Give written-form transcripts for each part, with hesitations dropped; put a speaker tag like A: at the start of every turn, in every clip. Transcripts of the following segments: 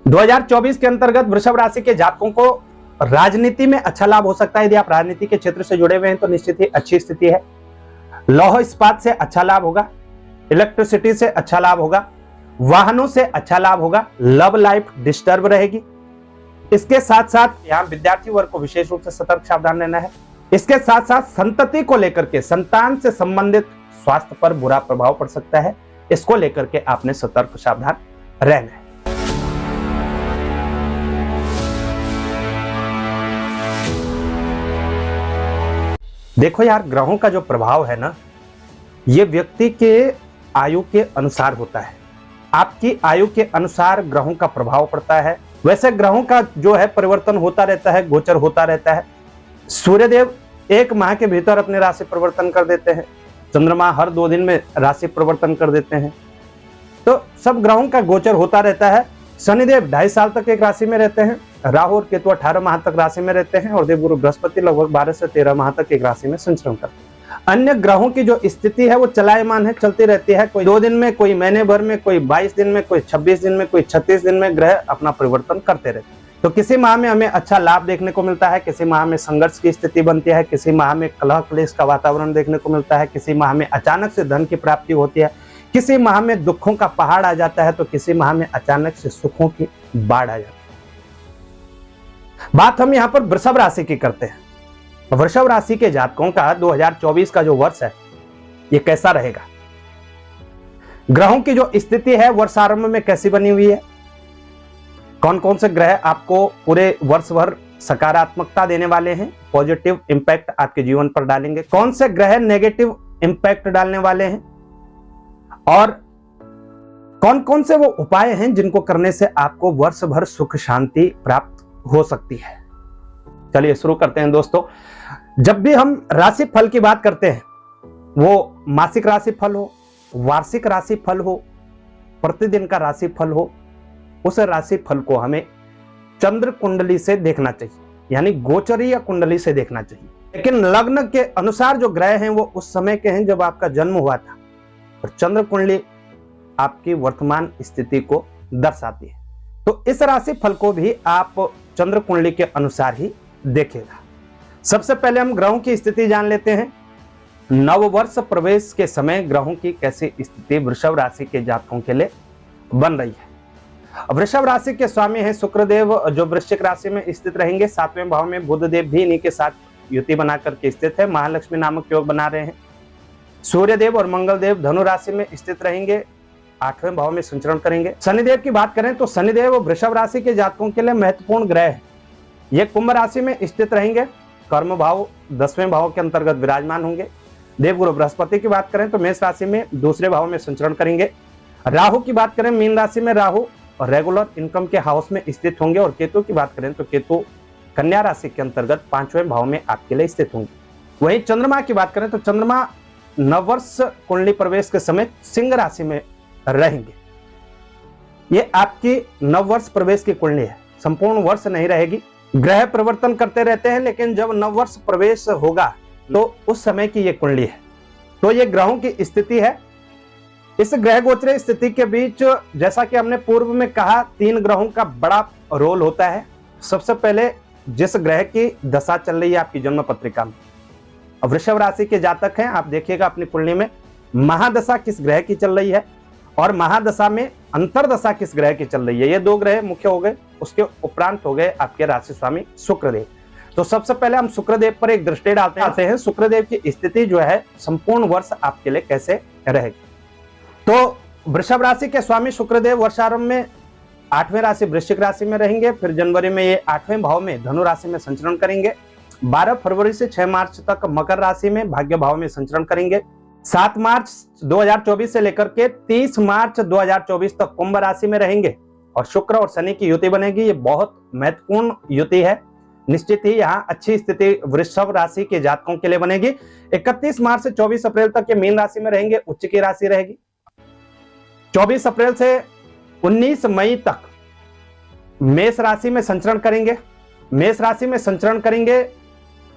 A: 2024 के अंतर्गत वृषभ राशि के जातकों को राजनीति में अच्छा लाभ हो सकता है। यदि आप राजनीति के क्षेत्र से जुड़े हुए हैं तो निश्चित ही अच्छी स्थिति है। लौह इस्पात से अच्छा लाभ होगा, इलेक्ट्रिसिटी से अच्छा लाभ होगा, वाहनों से अच्छा लाभ होगा, लव लाइफ डिस्टर्ब रहेगी। इसके साथ साथ यहाँ विद्यार्थी वर्ग को विशेष रूप से सतर्क सावधान रहना है। इसके साथ साथ संतति को लेकर के, संतान से संबंधित स्वास्थ्य पर बुरा प्रभाव पड़ सकता है। इसको लेकर के आपने सतर्क सावधान रहना है। देखो यार, ग्रहों का जो प्रभाव है ना, ये व्यक्ति के आयु के अनुसार होता है। आपकी आयु के अनुसार ग्रहों का प्रभाव पड़ता है। वैसे ग्रहों का जो है परिवर्तन होता रहता है, गोचर होता रहता है। सूर्यदेव 1 माह के भीतर अपने राशि परिवर्तन कर देते हैं। चंद्रमा हर 2 दिन में राशि परिवर्तन कर देते हैं। तो सब ग्रहों का गोचर होता रहता है। शनिदेव 2.5 साल तक एक राशि में रहते हैं। राहु और केतु 18 माह तक राशि में रहते हैं और देवगुरु बृहस्पति लगभग 12 से 13 माह तक एक राशि में संचरण करते हैं। अन्य ग्रहों की जो स्थिति है वो चलायमान है, चलती रहती है। कोई 2 दिन में, कोई महीने भर में, कोई 22 दिन में, कोई 26 दिन में, कोई 36 दिन में ग्रह अपना परिवर्तन करते रहते हैं। तो किसी माह में हमें अच्छा लाभ देखने को मिलता है, किसी माह में संघर्ष की स्थिति बनती है, किसी माह में कलह क्लेश का वातावरण देखने को मिलता है, किसी माह में अचानक से धन की प्राप्ति होती है, किसी माह में दुखों का पहाड़ आ जाता है, तो किसी माह में अचानक से सुखों की बाढ़ आ जाती है। बात हम यहाँ पर वृषभ राशि की करते हैं। वृषभ राशि के जातकों का 2024 का जो वर्ष है ये कैसा रहेगा? ग्रहों की जो स्थिति है वर्षारंभ में कैसी बनी हुई है? कौन कौन से ग्रह आपको पूरे वर्ष भर सकारात्मकता देने वाले हैं, पॉजिटिव इंपैक्ट आपके जीवन पर डालेंगे? कौन से ग्रह नेगेटिव इंपैक्ट डालने वाले हैं? और कौन कौन से वो उपाय हैं जिनको करने से आपको वर्ष भर सुख शांति प्राप्त हो सकती है? चलिए शुरू करते हैं दोस्तों। जब भी हम राशि फल की बात करते हैं, वो मासिक राशि फल हो, वार्षिक राशि फल हो, प्रतिदिन का राशि फल हो, उस राशि फल को हमें चंद्र कुंडली से देखना चाहिए, यानी गोचरी या कुंडली से देखना चाहिए। लेकिन लग्न के अनुसार जो ग्रह हैं वो उस समय के हैं जब आपका जन्म हुआ था, और चंद्र कुंडली आपकी वर्तमान स्थिति को दर्शाती है। तो इस राशि फल को भी आप चंद्र कुंडली के अनुसार ही देखेगा। सबसे पहले हम ग्रहों की स्थिति जान लेते हैं। नववर्ष प्रवेश के समय ग्रहों की कैसी स्थिति वृषभ राशि के जातकों के लिए बन रही है। वृषभ राशि के स्वामी हैं शुक्रदेव, जो वृश्चिक राशि में स्थित रहेंगे। 7वें भाव में बुधदेव भी इन्हीं के साथ युति बना करके स्थित है, महालक्ष्मी नामक योग बना रहे हैं। सूर्यदेव और मंगलदेव धनु राशि में स्थित रहेंगे, 8वें भाव में संचरण करेंगे। शनिदेव की बात करें तो शनिदेव वृषभ राशि के जातकों के लिए महत्वपूर्ण ग्रह है। ये कुंभ राशि में स्थित रहेंगे, कर्म भाव 10वें भाव के अंतर्गत विराजमान होंगे। देवगुरु बृहस्पति की बात करें तो मेष राशि में 2रे भाव में संचरण करेंगे। राहु की बात करें, मीन राशि में राहु रेगुलर इनकम के हाउस में स्थित होंगे। और केतु की बात करें तो केतु कन्या राशि के अंतर्गत 5वें भाव में आपके लिए स्थित होंगे। वहीं चंद्रमा की बात करें तो चंद्रमा नववर्ष कुंडली प्रवेश के समय सिंह राशि में रहेंगे। ये आपकी नववर्ष प्रवेश की कुंडली है, संपूर्ण वर्ष नहीं रहेगी। ग्रह परिवर्तन करते रहते हैं, लेकिन जब नववर्ष प्रवेश होगा तो उस समय की ये कुंडली है। तो ये ग्रहों की स्थिति है। इस ग्रह गोचर स्थिति के बीच, जैसा कि हमने पूर्व में कहा, 3 ग्रहों का बड़ा रोल होता है। सबसे पहले जिस ग्रह की दशा चल रही है आपकी जन्म पत्रिका में, वृषभ राशि के जातक हैं, आप देखिएगा अपनी कुंडली में महादशा किस ग्रह की चल रही है और महादशा में अंतरदशा किस ग्रह की चल रही है। ये 2 ग्रह मुख्य हो गए। उसके उपरांत हो गए आपके राशि स्वामी शुक्रदेव। तो सबसे पहले हम शुक्रदेव पर एक दृष्टि डालते हैं। शुक्रदेव की स्थिति जो है संपूर्ण वर्ष आपके लिए कैसे रहेगी। तो वृषभ राशि के स्वामी शुक्रदेव वर्षारंभ में 8वें राशि वृश्चिक राशि में रहेंगे। फिर जनवरी में ये 8वें भाव में धनु राशि में संचरण करेंगे। 12 फरवरी से 6 मार्च तक मकर राशि में भाग्य भाव में संचरण करेंगे। 7 मार्च 2024 से लेकर के 30 मार्च 2024 तक कुंभ राशि में रहेंगे और शुक्र और शनि की युति बनेगी। ये बहुत महत्वपूर्ण युति है। निश्चित ही यहाँ अच्छी स्थिति वृषभ राशि के जातकों के लिए बनेगी। 31 मार्च से 24 अप्रैल तक ये मीन राशि में रहेंगे, उच्च की राशि रहेगी। 24 अप्रैल से 19 मई तक मेष राशि में संचरण करेंगे। मेष राशि में संचरण करेंगे,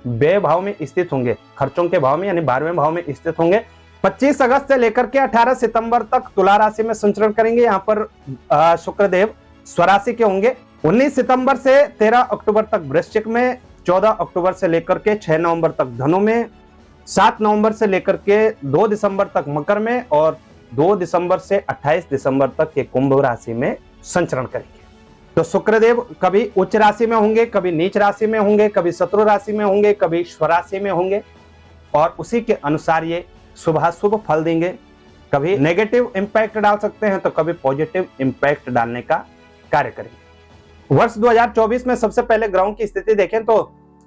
A: व्यय भाव में स्थित होंगे, खर्चों के भाव में यानी 12वें भाव में स्थित होंगे। 25 अगस्त से लेकर के 18 सितंबर तक तुला राशि में संचरण करेंगे। यहाँ पर शुक्रदेव स्वराशि के होंगे। 19 सितंबर से 13 अक्टूबर तक वृश्चिक में, 14 अक्टूबर से लेकर के 6 नवंबर तक धनु में, 7 नवंबर से लेकर के 2 दिसंबर तक मकर में और 2 दिसंबर से 28 दिसंबर तक ये कुंभ राशि में संचरण करेंगे। तो शुक्रदेव कभी उच्च राशि में होंगे, कभी नीच राशि में होंगे, कभी शत्रु राशि में होंगे, कभी स्वराशि में होंगे और उसी के अनुसार ये शुभाशुभ फल देंगे। कभी नेगेटिव इंपैक्ट डाल सकते हैं तो कभी पॉजिटिव इंपैक्ट डालने का कार्य करेंगे। वर्ष 2024 में सबसे पहले ग्रहों की स्थिति देखें तो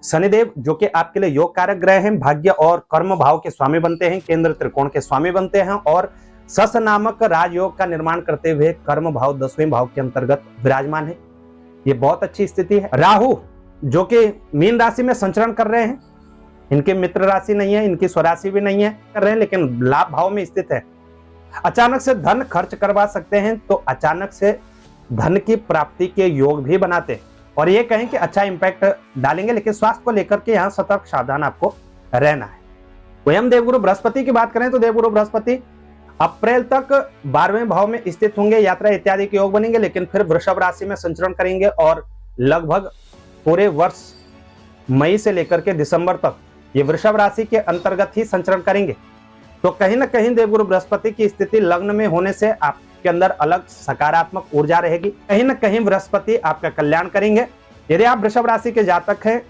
A: शनिदेव जो कि आपके लिए योग कारक ग्रह हैं, भाग्य और कर्म भाव के स्वामी बनते हैं, केंद्र त्रिकोण के स्वामी बनते हैं और सस नामक राजयोग का निर्माण करते हुए कर्म भाव 10वें भाव के अंतर्गत विराजमान है। ये बहुत अच्छी स्थिति है। राहु जो कि मीन राशि में संचरण कर रहे हैं, इनकी मित्र राशि नहीं है, इनकी स्वराशि भी नहीं है, कर रहे हैं लेकिन लाभ भाव में स्थित है। अचानक से धन खर्च करवा सकते हैं तो अचानक से धन की प्राप्ति के योग भी बनाते हैं और ये कहें कि अच्छा इंपैक्ट डालेंगे, लेकिन स्वास्थ्य को लेकर के यहाँ सतर्क सावधान आपको रहना है। स्वयं देवगुरु बृहस्पति की बात करें तो देवगुरु बृहस्पति अप्रैल तक 12वें भाव में स्थित होंगे, यात्रा इत्यादि के योग बनेंगे, लेकिन फिर वृषभ राशि में संचरण करेंगे और लगभग पूरे वर्ष मई से लेकर के दिसंबर तक ये वृषभ राशि के अंतर्गत ही संचरण करेंगे। तो कहीं ना कहीं देवगुरु बृहस्पति की स्थिति लग्न में होने से आपके अंदर अलग सकारात्मक ऊर्जा रहेगी। कहीं ना कहीं बृहस्पति आपका कल्याण करेंगे। यदि आप वृषभ राशि के जातक हैं,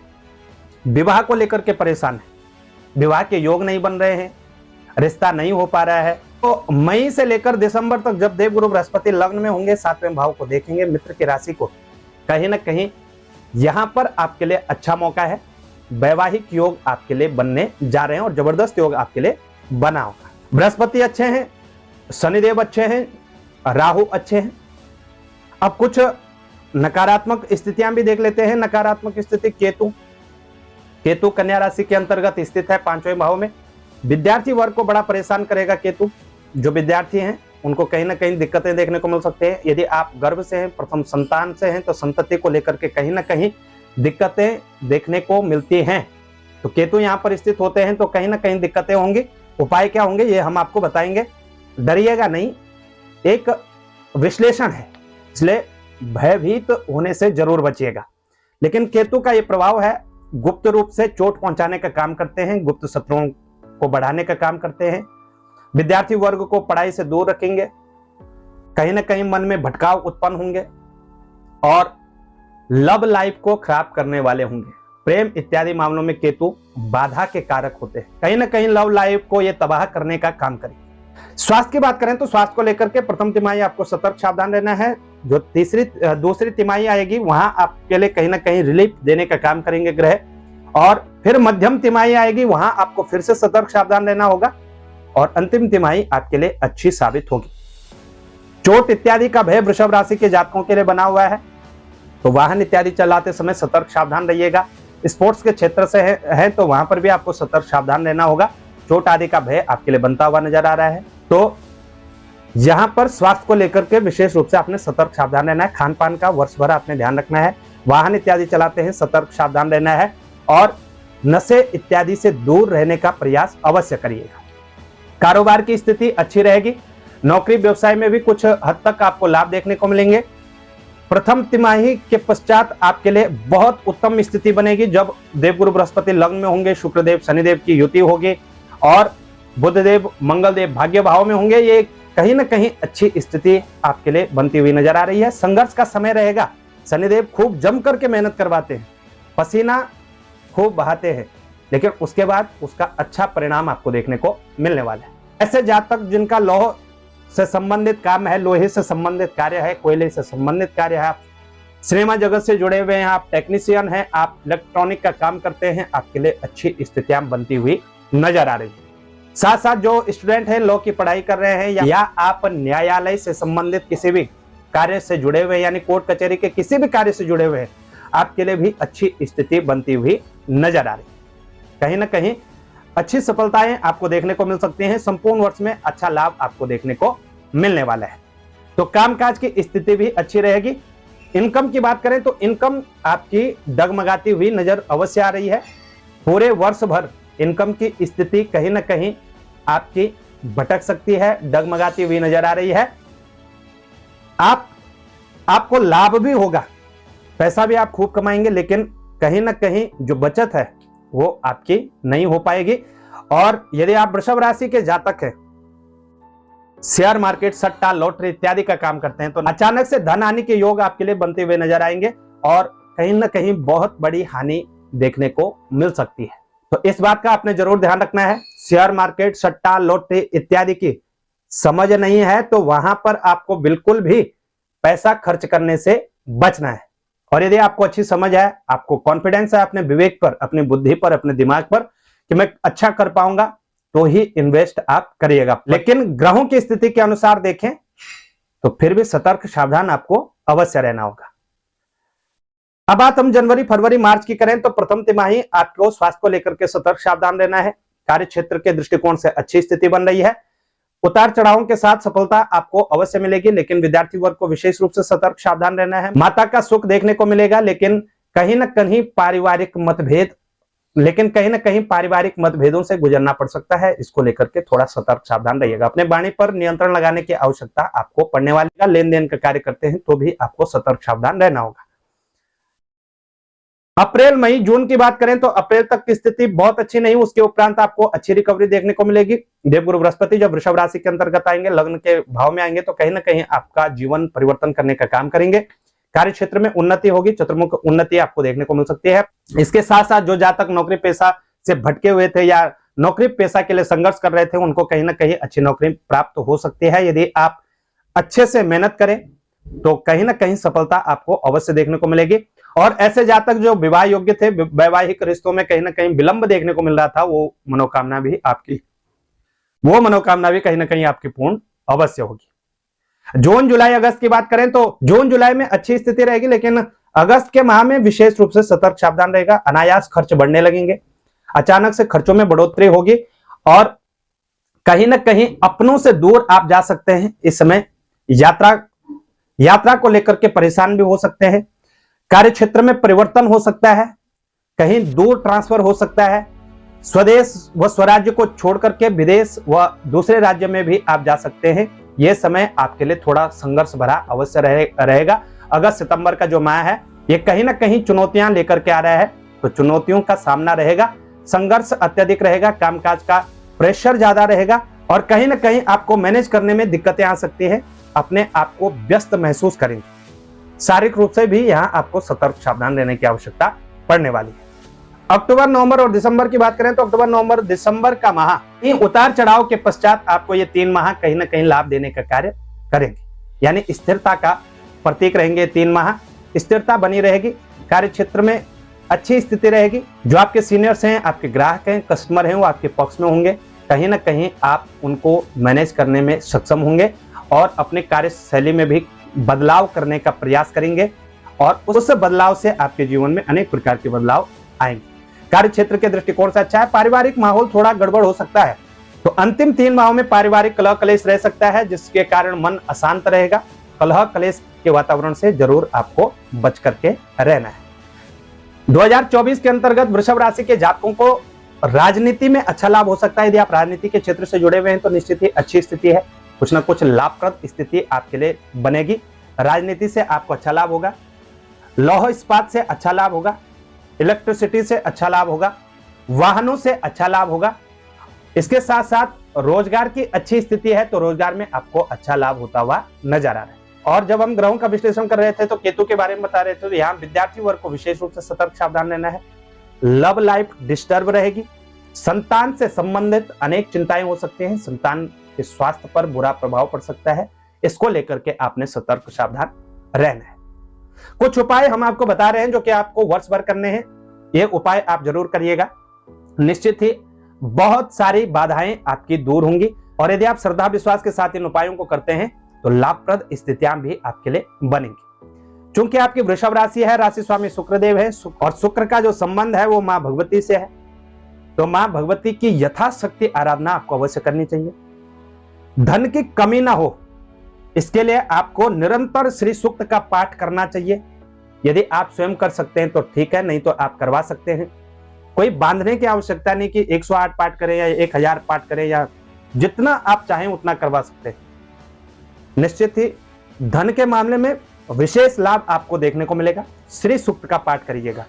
A: विवाह को लेकर के परेशान हैं, विवाह के योग नहीं बन रहे हैं, रिश्ता नहीं हो पा रहा है, तो मई से लेकर दिसंबर तक जब देवगुरु बृहस्पति लग्न में होंगे, 7वें भाव को देखेंगे, मित्र की राशि को, कहीं ना कहीं यहां पर आपके लिए अच्छा मौका है। वैवाहिक योग आपके लिए बनने जा रहे हैं और जबरदस्त योग आपके लिए बना होगा। बृहस्पति अच्छे हैं, शनिदेव अच्छे हैं, राहु अच्छे हैं। अब कुछ नकारात्मक स्थितियां भी देख लेते हैं। नकारात्मक स्थिति केतु कन्या राशि के अंतर्गत स्थित है 5वें भाव में। विद्यार्थी वर्ग को बड़ा परेशान करेगा केतु। जो विद्यार्थी हैं उनको कहीं ना कहीं दिक्कतें देखने को मिल सकते हैं। यदि आप गर्भ से हैं, प्रथम संतान से हैं, तो संतति को लेकर के कहीं ना कहीं दिक्कतें देखने को मिलती हैं। तो केतु यहाँ पर स्थित होते हैं तो कहीं ना कहीं दिक्कतें होंगी। उपाय क्या होंगे ये हम आपको बताएंगे। डरिएगा नहीं, एक विश्लेषण है, इसलिए भयभीत होने से जरूर बचिएगा। लेकिन केतु का ये प्रभाव है, गुप्त रूप से चोट पहुंचाने का काम करते हैं, गुप्त शत्रुओं को बढ़ाने का काम करते हैं। विद्यार्थी वर्ग को पढ़ाई से दूर रखेंगे, कहीं ना कहीं मन में भटकाव उत्पन्न होंगे और लव लाइफ को खराब करने वाले होंगे। प्रेम इत्यादि मामलों में केतु बाधा के कारक होते हैं, कहीं ना कहीं लव लाइफ को यह तबाह करने का काम करेंगे। स्वास्थ्य की बात करें तो स्वास्थ्य को लेकर के प्रथम तिमाही आपको सतर्क सावधान रहना है। जो दूसरी तिमाही आएगी वहां आपके लिए कहीं ना कहीं रिलीफ देने का काम करेंगे ग्रह, और फिर मध्यम तिमाही आएगी वहां आपको फिर से सतर्क सावधान रहना होगा और अंतिम तिमाही आपके लिए अच्छी साबित होगी। चोट इत्यादि का भय वृषभ राशि के जातकों के लिए बना हुआ है, तो वाहन इत्यादि चलाते समय सतर्क सावधान रहिएगा। स्पोर्ट्स के क्षेत्र से है तो वहां पर भी आपको सतर्क सावधान रहना होगा। चोट आदि का भय आपके लिए बनता हुआ नजर आ रहा है, तो यहां पर स्वास्थ्य को लेकर के विशेष रूप से आपने सतर्क सावधान रहना है। खान पान का वर्ष भर आपने ध्यान रखना है। वाहन इत्यादि चलाते हैं सतर्क सावधान रहना है और नशे इत्यादि से दूर रहने का प्रयास अवश्य करिएगा। कारोबार की स्थिति अच्छी रहेगी। नौकरी व्यवसाय में भी कुछ हद तक आपको लाभ देखने को मिलेंगे। प्रथम तिमाही के पश्चात आपके लिए बहुत उत्तम स्थिति बनेगी जब देवगुरु बृहस्पति लग्न में होंगे, शुक्रदेव शनिदेव की युति होगी और बुधदेव मंगलदेव भाग्य भाव में होंगे। ये कहीं ना कहीं अच्छी स्थिति आपके लिए बनती हुई नजर आ रही है। संघर्ष का समय रहेगा। शनिदेव खूब जम करके मेहनत करवाते हैं, पसीना खूब बहाते हैं, लेकिन उसके बाद उसका अच्छा परिणाम आपको देखने को मिलने वाला है। ऐसे जातक जिनका लौह से संबंधित काम है, लोहे से संबंधित कार्य है, कोयले से संबंधित कार्य है, आप सिनेमा जगत से जुड़े हुए हैं, आप टेक्नीशियन हैं, आप इलेक्ट्रॉनिक का काम करते हैं, आपके लिए अच्छी स्थितियां बनती हुई नजर आ रही है। साथ साथ जो स्टूडेंट हैं, लॉ की पढ़ाई कर रहे हैं या आप न्यायालय से संबंधित किसी भी कार्य से जुड़े हुए, यानी कोर्ट कचहरी के किसी भी कार्य से जुड़े हुए हैं, आपके लिए भी अच्छी स्थिति बनती हुई नजर आ रही है। कहीं ना कहीं अच्छी सफलताएं आपको देखने को मिल सकती हैं। संपूर्ण वर्ष में अच्छा लाभ आपको देखने को मिलने वाला है। तो कामकाज की स्थिति भी अच्छी रहेगी। इनकम की बात करें तो इनकम आपकी डगमगाती हुई नजर अवश्य आ रही है। पूरे वर्ष भर इनकम की स्थिति कहीं ना कहीं आपकी भटक सकती है, डगमगाती हुई नजर आ रही है। आप आपको लाभ भी होगा, पैसा भी आप खूब कमाएंगे, लेकिन कहीं ना कहीं जो बचत है वो आपकी नहीं हो पाएगी। और यदि आप वृषभ राशि के जातक हैं, शेयर मार्केट, सट्टा, लॉटरी इत्यादि का काम करते हैं, तो अचानक से धन हानि के योग आपके लिए बनते हुए नजर आएंगे और कहीं ना कहीं बहुत बड़ी हानि देखने को मिल सकती है। तो इस बात का आपने जरूर ध्यान रखना है। शेयर मार्केट, सट्टा, लॉटरी इत्यादि की समझ नहीं है तो वहां पर आपको बिल्कुल भी पैसा खर्च करने से बचना है। और यदि आपको अच्छी समझ है, आपको कॉन्फिडेंस है अपने विवेक पर, अपनी बुद्धि पर, अपने दिमाग पर कि मैं अच्छा कर पाऊंगा, तो ही इन्वेस्ट आप करिएगा। लेकिन ग्रहों की स्थिति के अनुसार देखें तो फिर भी सतर्क सावधान आपको अवश्य रहना होगा। अब बात हम जनवरी, फरवरी, मार्च की करें तो प्रथम तिमाही आपको स्वास्थ्य को लेकर के सतर्क सावधान रहना है। कार्य क्षेत्र के दृष्टिकोण से अच्छी स्थिति बन रही है। उतार चढ़ावों के साथ सफलता आपको अवश्य मिलेगी, लेकिन विद्यार्थी वर्ग को विशेष रूप से सतर्क सावधान रहना है। माता का सुख देखने को मिलेगा, लेकिन कहीं ना कहीं पारिवारिक मतभेदों से गुजरना पड़ सकता है। इसको लेकर के थोड़ा सतर्क सावधान रहिएगा। अपने वाणी पर नियंत्रण लगाने की आवश्यकता आपको पड़ने वाली है। लेन देन का कार्य करते हैं तो भी आपको सतर्क सावधान रहना होगा। अप्रैल, मई, जून की बात करें तो अप्रैल तक की स्थिति बहुत अच्छी नहीं, उसके उपरांत आपको अच्छी रिकवरी देखने को मिलेगी। देवगुरु बृहस्पति जब वृषभ राशि के अंतर्गत आएंगे, लग्न के भाव में आएंगे, तो कहीं ना कहीं आपका जीवन परिवर्तन करने का काम करेंगे। कार्य क्षेत्र में उन्नति होगी, चतुर्मुख उन्नति आपको देखने को मिल सकती है। इसके साथ साथ जो जातक नौकरी पेशा से भटके हुए थे या नौकरी पेशा के लिए संघर्ष कर रहे थे, उनको कहीं ना कहीं अच्छी नौकरी प्राप्त हो सकती है। यदि आप अच्छे से मेहनत करें तो कहीं ना कहीं सफलता आपको अवश्य देखने को मिलेगी। और ऐसे जातक जो विवाह योग्य थे, वैवाहिक रिश्तों में कहीं ना कहीं विलंब देखने को मिल रहा था, वो मनोकामना भी कहीं ना कहीं आपकी पूर्ण अवश्य होगी। जून, जुलाई, अगस्त की बात करें तो जून जुलाई में अच्छी स्थिति रहेगी, लेकिन अगस्त के माह में विशेष रूप से सतर्क सावधान रहेगा। अनायास खर्च बढ़ने लगेंगे, अचानक से खर्चों में बढ़ोतरी होगी और कहीं ना कहीं अपनों से दूर आप जा सकते हैं। इस समय यात्रा को लेकर के परेशान भी हो सकते हैं। कार्य क्षेत्र में परिवर्तन हो सकता है, कहीं दूर ट्रांसफर हो सकता है। स्वदेश व स्वराज्य को छोड़ करके विदेश व दूसरे राज्य में भी आप जा सकते हैं। यह समय आपके लिए थोड़ा संघर्ष भरा अवश्य रहेगा। अगस्त सितंबर का जो माह है, ये कहीं ना कहीं चुनौतियां लेकर के आ रहा है, तो चुनौतियों का सामना रहेगा, संघर्ष अत्यधिक रहेगा, कामकाज का प्रेशर ज्यादा रहेगा और कहीं ना कहीं आपको मैनेज करने में दिक्कतें आ सकती है। अपने आप को व्यस्त महसूस करेंगे, शारीरिक रूप से भी यहाँ आपको सतर्क सावधान रहने की आवश्यकता पड़ने वाली है। अक्टूबर, नवंबर और दिसंबर की बात करें तो अक्टूबर, नवंबर, दिसंबर का माह इन उतार चढ़ाव के पश्चात आपको ये 3 माह कहीं ना कहीं लाभ देने का कार्य करेंगे, यानी स्थिरता का प्रतीक रहेंगे। 3 माह स्थिरता बनी रहेगी, कार्य क्षेत्र में अच्छी स्थिति रहेगी। जो आपके सीनियर्स हैं, आपके ग्राहक हैं, कस्टमर हैं, वो आपके पक्ष में होंगे। कहीं ना कहीं आप उनको मैनेज करने में सक्षम होंगे और अपने कार्यशैली में भी बदलाव करने का प्रयास करेंगे और उस बदलाव से आपके जीवन में अनेक प्रकार के बदलाव आएंगे। कार्य क्षेत्र के दृष्टिकोण से अच्छा है। पारिवारिक माहौल थोड़ा गड़बड़ हो सकता है, तो अंतिम 3 माहों में पारिवारिक कलह कलेश रह सकता है, जिसके कारण मन अशांत रहेगा। कलह कलेश के वातावरण से जरूर आपको बच करके रहना है। 2024 के अंतर्गत वृषभ राशि के जातकों को राजनीति में अच्छा लाभ हो सकता है। यदि आप राजनीति के क्षेत्र से जुड़े हुए हैं तो निश्चित ही अच्छी स्थिति है, कुछ ना कुछ लाभप्रद स्थिति आपके लिए बनेगी। राजनीति से आपको अच्छा लाभ होगा, लौह इस्पात से अच्छा लाभ होगा, इलेक्ट्रिसिटी से अच्छा लाभ होगा, वाहनों से अच्छा लाभ होगा। इसके साथ साथ रोजगार की अच्छी स्थिति है, तो रोजगार में आपको अच्छा लाभ होता हुआ नजर आ रहा है। और जब हम ग्रहों का विश्लेषण कर रहे थे तो केतु के बारे में बता रहे थे, तो यहाँ विद्यार्थी वर्ग को विशेष रूप से सतर्क सावधान रहना है। लव लाइफ डिस्टर्ब रहेगी, संतान से संबंधित अनेक चिंताएं हो सकती हैं, संतान के स्वास्थ्य पर बुरा प्रभाव पड़ सकता है। इसको लेकर के आपने सतर्क सावधान रहना है। कुछ उपाय हम आपको बता रहे हैं जो कि आपको वर्ष भर करने हैं। ये उपाय आप जरूर करिएगा, निश्चित ही बहुत सारी बाधाएं आपकी दूर होंगी। और यदि आप श्रद्धा विश्वास के साथ इन उपायों को करते हैं तो लाभप्रद स्थितियां भी आपके लिए बनेंगी। क्योंकि आपकी वृषभ राशि है, राशि स्वामी शुक्रदेव है और शुक्र का जो संबंध है वो मां भगवती से है, तो मां भगवती की यथाशक्ति आराधना आपको अवश्य करनी चाहिए। धन की कमी ना हो, इसके लिए आपको निरंतर श्री सूक्त का पाठ करना चाहिए। यदि आप स्वयं कर सकते हैं तो ठीक है, नहीं तो आप करवा सकते हैं। कोई बांधने की आवश्यकता नहीं कि 108 पाठ करें या 1000 पाठ करें, या जितना आप चाहें उतना करवा सकते हैं। निश्चित ही धन के मामले में विशेष लाभ आपको देखने को मिलेगा। श्री सूक्त का पाठ करिएगा।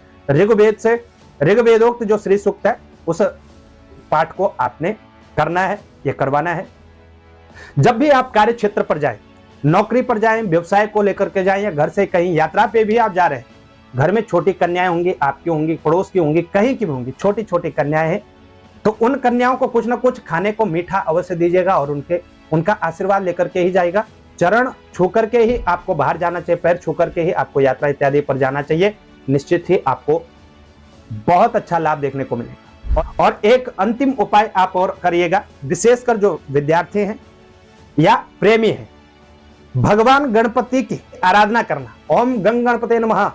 A: ऋग्वेदोक्त जो श्री सूक्त है उस पाठ को आपने करना है, ये करवाना है। जब भी आप कार्य क्षेत्र पर जाएं, नौकरी पर जाएं, व्यवसाय को लेकर के जाएं या घर से कहीं यात्रा पे भी आप जा रहे हैं, घर में छोटी कन्याएं होंगी, आपकी होंगी, पड़ोस की होंगी, कहीं की भी होंगी, छोटी छोटी कन्याएं हैं, तो उन कन्याओं को कुछ ना कुछ खाने को मीठा अवश्य दीजिएगा और उनका आशीर्वाद लेकर के ही जाएगा। चरण छू करके ही आपको बाहर जाना चाहिए, पैर छू करके ही आपको यात्रा इत्यादि पर जाना चाहिए। निश्चित ही आपको बहुत अच्छा लाभ देखने को मिलेगा। और एक अंतिम उपाय आप और करिएगा, विशेषकर जो विद्यार्थी हैं या प्रेमी हैं, भगवान गणपति की आराधना करना। ओम गंग गणपते नमः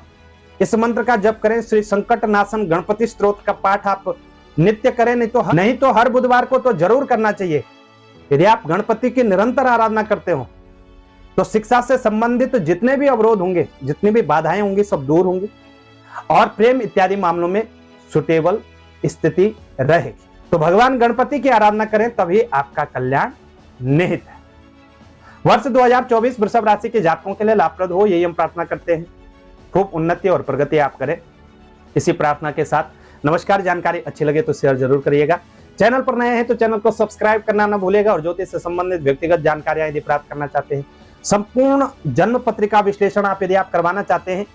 A: इस मंत्र का जप करें। श्री संकट नाशन गणपति स्तोत्र का पाठ आप नित्य करें, नहीं तो हर बुधवार को तो जरूर करना चाहिए। यदि आप गणपति की निरंतर आराधना करते हो तो शिक्षा से संबंधित जितने भी अवरोध होंगे, जितनी भी बाधाएं होंगी, सब दूर होंगी और प्रेम इत्यादि मामलों में सुटेबल स्थिति रहेगी। तो भगवान गणपति की आराधना करें, तभी आपका कल्याण निहित है। वर्ष 2024 वृषभ राशि के जातकों के लिए लाभप्रद हो, यही हम प्रार्थना करते हैं। खूब उन्नति और प्रगति आप करें, इसी प्रार्थना के साथ नमस्कार। जानकारी अच्छी लगे तो शेयर जरूर करिएगा। चैनल पर नए हैं तो चैनल को सब्सक्राइब करना ना भूलिएगा। और ज्योतिष से संबंधित व्यक्तिगत जानकारियां यदि प्राप्त करना चाहते हैं, संपूर्ण जन्म पत्रिका विश्लेषण आप यदि आप करवाना चाहते हैं,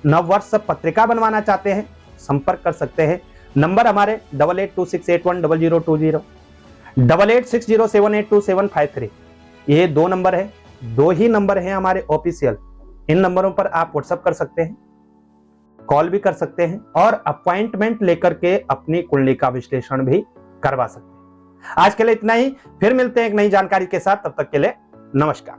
A: नववर्ष पत्रिका बनवाना चाहते हैं, संपर्क कर सकते हैं। नंबर हमारे 8826810020, 8860782753। ये 2 नंबर है, 2 ही नंबर है हमारे ऑफिशियल। इन नंबरों पर आप व्हाट्सएप कर सकते हैं, कॉल भी कर सकते हैं और अपॉइंटमेंट लेकर के अपनी कुंडली का विश्लेषण भी करवा सकते हैं। आज के लिए इतना ही, फिर मिलते हैं एक नई जानकारी के साथ। तब तक के लिए नमस्कार।